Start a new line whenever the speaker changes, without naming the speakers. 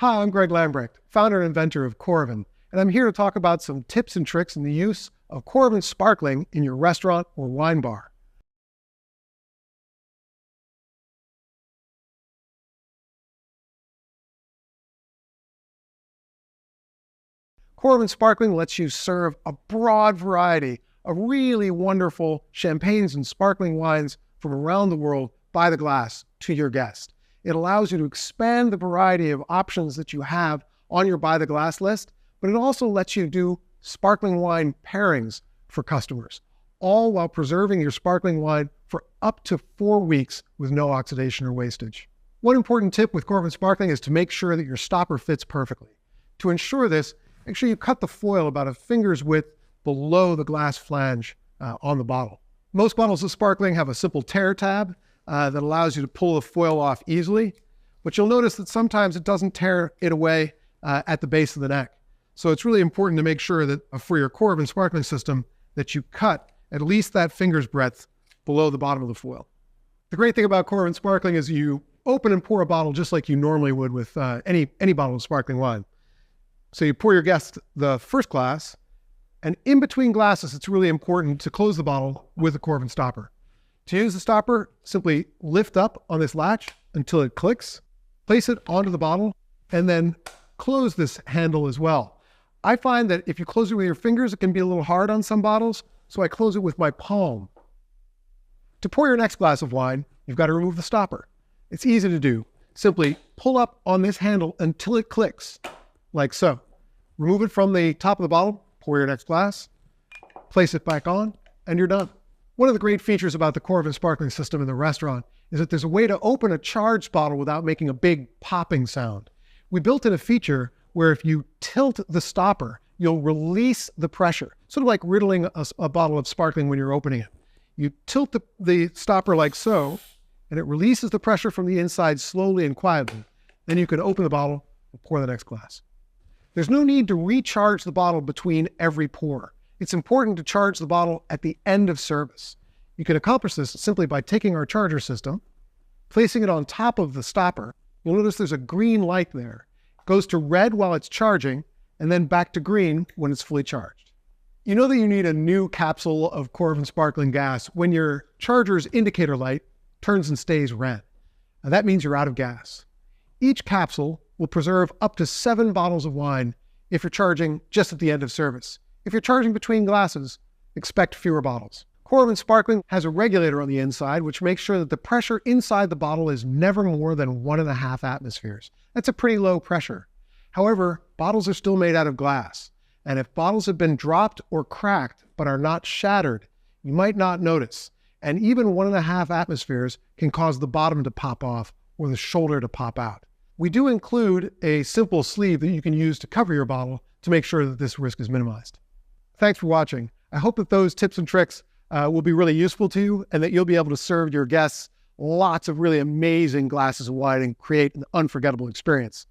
Hi, I'm Greg Lambrecht, founder and inventor of Coravin, and I'm here to talk about some tips and tricks in the use of Coravin sparkling in your restaurant or wine bar. Coravin sparkling lets you serve a broad variety of really wonderful champagnes and sparkling wines from around the world by the glass to your guest. It allows you to expand the variety of options that you have on your by the glass list, but it also lets you do sparkling wine pairings for customers, all while preserving your sparkling wine for up to 4 weeks with no oxidation or wastage. One important tip with Coravin sparkling is to make sure that your stopper fits perfectly. To ensure this, make sure you cut the foil about a finger's width below the glass flange on the bottle. Most bottles of sparkling have a simple tear tab that allows you to pull the foil off easily, but you'll notice that sometimes it doesn't tear it away at the base of the neck. So it's really important to make sure that for your Coravin sparkling system that you cut at least that finger's breadth below the bottom of the foil. The great thing about Coravin sparkling is you open and pour a bottle just like you normally would with any bottle of sparkling wine. So you pour your guest the first glass, and in between glasses, it's really important to close the bottle with a Coravin stopper. To use the stopper, simply lift up on this latch until it clicks, place it onto the bottle, and then close this handle as well. I find that if you close it with your fingers, it can be a little hard on some bottles, so I close it with my palm. To pour your next glass of wine, you've got to remove the stopper. It's easy to do. Simply pull up on this handle until it clicks, like so. Remove it from the top of the bottle, pour your next glass, place it back on, and you're done. One of the great features about the Coravin sparkling system in the restaurant is that there's a way to open a charged bottle without making a big popping sound. We built in a feature where if you tilt the stopper, you'll release the pressure, sort of like riddling a bottle of sparkling when you're opening it. You tilt the stopper like so, and it releases the pressure from the inside slowly and quietly. Then you can open the bottle and pour the next glass. There's no need to recharge the bottle between every pour. It's important to charge the bottle at the end of service. You can accomplish this simply by taking our charger system, placing it on top of the stopper. You'll notice there's a green light there. It goes to red while it's charging, and then back to green when it's fully charged. You know that you need a new capsule of Coravin sparkling gas when your charger's indicator light turns and stays red. Now that means you're out of gas. Each capsule will preserve up to 7 bottles of wine if you're charging just at the end of service. If you're charging between glasses, expect fewer bottles. Coravin sparkling has a regulator on the inside, which makes sure that the pressure inside the bottle is never more than 1.5 atmospheres. That's a pretty low pressure. However, bottles are still made out of glass, and if bottles have been dropped or cracked but are not shattered, you might not notice. And even 1.5 atmospheres can cause the bottom to pop off or the shoulder to pop out. We do include a simple sleeve that you can use to cover your bottle to make sure that this risk is minimized. Thanks for watching. I hope that those tips and tricks will be really useful to you and that you'll be able to serve your guests lots of really amazing glasses of wine and create an unforgettable experience.